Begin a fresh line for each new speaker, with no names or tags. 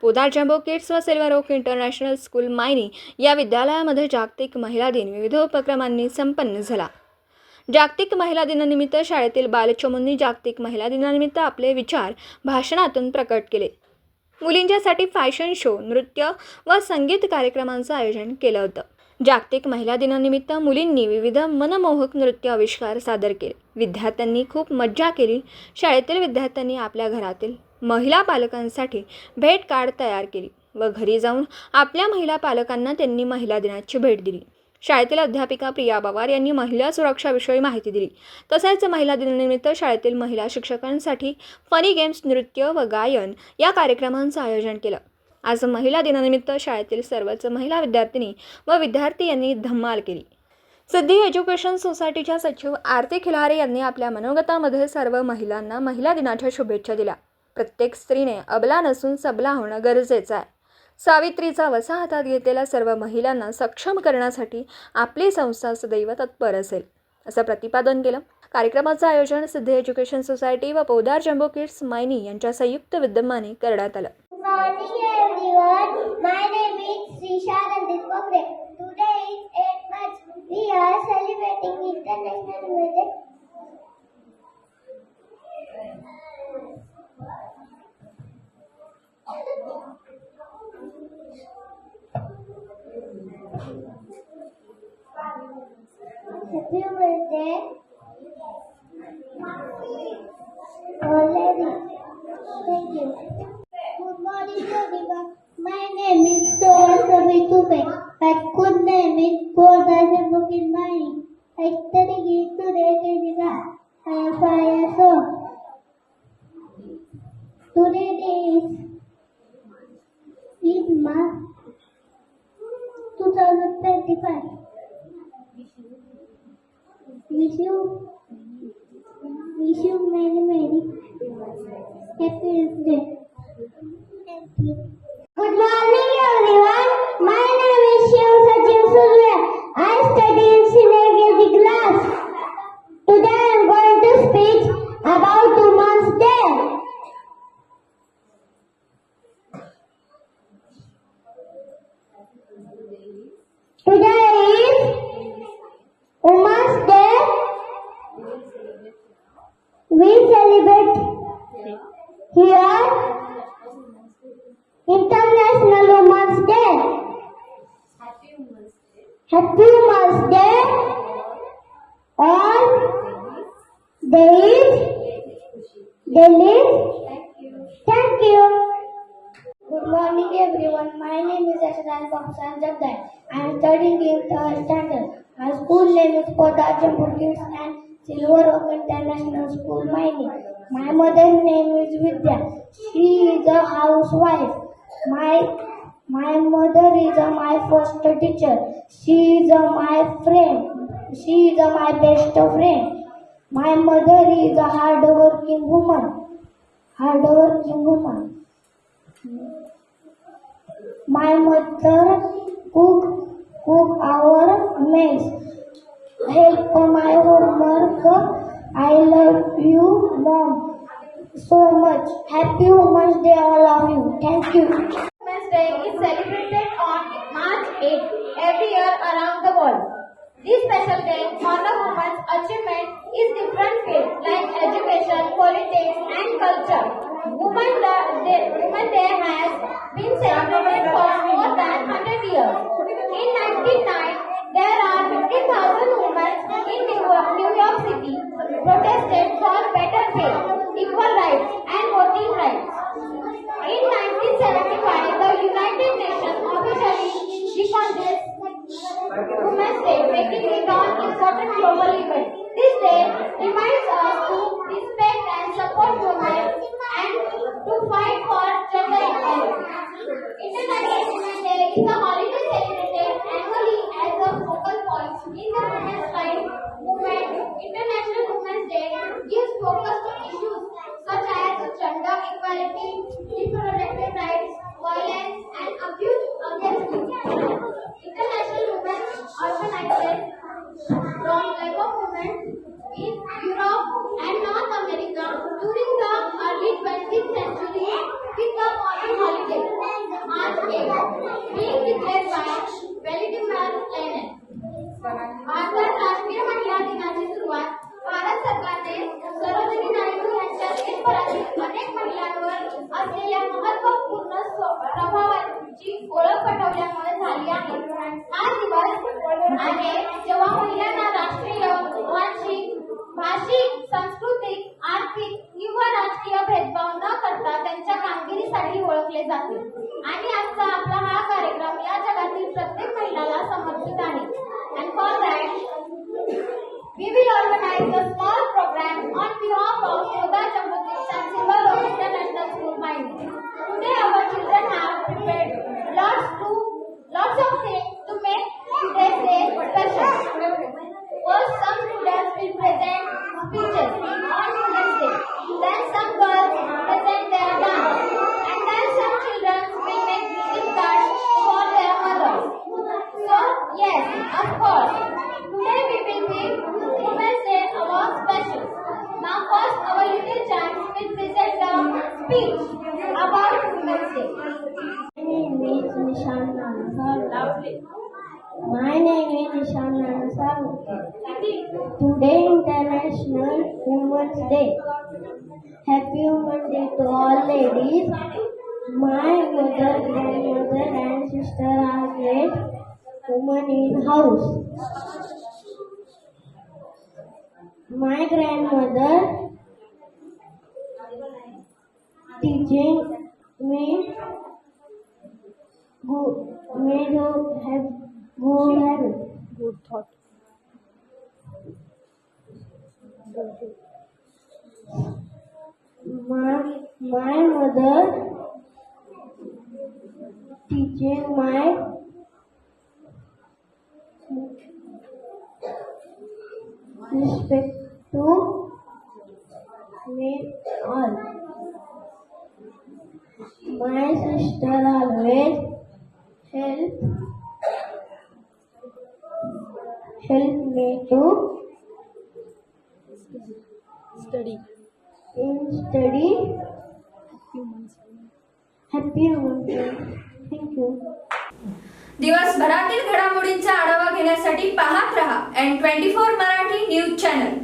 Poddar jumbo kids व silver oak international school मायनी या विद्यालयामध्ये जागतिक महिला दिन विविध उपक्रमांनी संपन्न झाला। जागतिक महिला दिनानिमित्त शाळेतील बालचमूंनी जागतिक महिला दिनानिमित्त आपले विचार भाषणातून प्रकट केले। मुलींच्यासाठी फॅशन शो, नृत्य व संगीत कार्यक्रमांचं आयोजन केलं होतं। जागतिक महिला दिनानिमित्त मुलींनी विविध मनमोहक नृत्य आविष्कार सादर केले। विद्यार्थ्यांनी खूप मज्जा केली। शाळेतील विद्यार्थ्यांनी आपल्या घरातील महिला पालकांसाठी भेट कार्ड तयार केली व घरी जाऊन आपल्या महिला पालकांना त्यांनी महिला दिनाची भेट दिली। शाळेतील अध्यापिका प्रिया पवार यांनी महिला सुरक्षाविषयी माहिती दिली। तसेच महिला दिनानिमित्त शाळेतील महिला शिक्षकांसाठी फनी गेम्स, नृत्य व गायन या कार्यक्रमांचं आयोजन केलं। आज महिला दिनानिमित्त शाळेतील सर्वच महिला विद्यार्थिनी व विद्यार्थी यांनी धमाल केली। सिद्धी एज्युकेशन सोसायटीच्या सचिव आरती खिलारे यांनी आपल्या मनोगतामध्ये सर्व महिलांना महिला दिनाच्या शुभेच्छा दिल्या। प्रत्येक स्त्रीने अबला नसून सबला होणं गरजेचं आहे। सावित्रीचा वसा हातात घेतलेल्या सर्व महिलांना सक्षम करण्यासाठी आपली संस्था सदैव तत्पर असेल, असं प्रतिपादन केलं। कार्यक्रमाचं आयोजन सिद्धी एज्युकेशन सोसायटी व पोदार जम्बो किड्स मायनी यांच्या संयुक्त विद्यमाने करण्यात आलं।
Morning everyone, my name is Srisha Nandit Kokre. Today is 8 March. We are celebrating International Women's Happy birthday already. Thank you. Good morning everyone. My name is Toran Sabitupe. My good name is Poda Jabukin Mai. I study today Kedika. I am 5 years old. Today is March 2025. Wish you many happy birthday. Thank you. Good morning everyone. My name is Shiv Sachin Surya. I study in senior KG class. Today I am going to speak about Women's Day. Today is Women's Day. We celebrate here International Women's Day. Happy Women's Day. All days. Thank you. Good morning everyone. My name is Ashran Bamsan Jagdai. I am studying in 3rd standard. My school name is Poda Jambur Kids and Silver Oak International School Mining. My mother's name is Vidya. She is a housewife. My mother is my first teacher. She is my friend. She is my best friend. My mother is a hardworking woman. My mother cook our meals. Help my homework. I love you, Mom, so much. Happy Women's Day, all of you. Thank you.
Women's Day is celebrated on March 8 every year around the world. This special day honors women's achievement in different fields like education, politics, and culture. Women's Day has been celebrated for more than 100 years. In 1909, there are 50,000 women in New York City protested for better pay, equal rights, and voting rights. In 1975, the United Nations officially recognized Women's Day, making it an important global event. This day reminds us to respect and support women and to fight for gender equality. International Women's Day is a holiday celebrated annually as a focal point in the women's rights movement. International Women's Day gives focus to issues such as gender equality, reproductive rights, violence, and abuse against women. International women organizes from labor movement in Europe and North America during the early 20th century with the modern holiday. जाते आणि आजचा आपला हा कार्यक्रम या जगातील प्रत्येक महिलाला समर्पित आहे. And for that, we will organize a small program on behalf of Shraddha Jambudis and Silver Oak International School, Maini. Today our children have prepared lots of things to make today's day special. First, some students will present speeches on Children's Day. Then some girls present their dance. And then some children will make greeting cards for their mothers. So, yes, of course, today we will be Women's Day Award special. Now first our little giants will present a speech about Women's Day.
My name is Nishana Nasaru. My name is Nishana Nasaru. Today International Women's Day. Happy Women's Day to all ladies. My mother, grandmother and sister are great women in house. My grandmother teaching me to have good habit.
Good thought.
My mother teaching my respect to me all. My sister always help me to
Study.
study. Happy Women's Day. Thank you.
दिवसभरातील घडामोडींचा आढावा घेण्यासाठी पाहत रहा N24 Marathi news channel.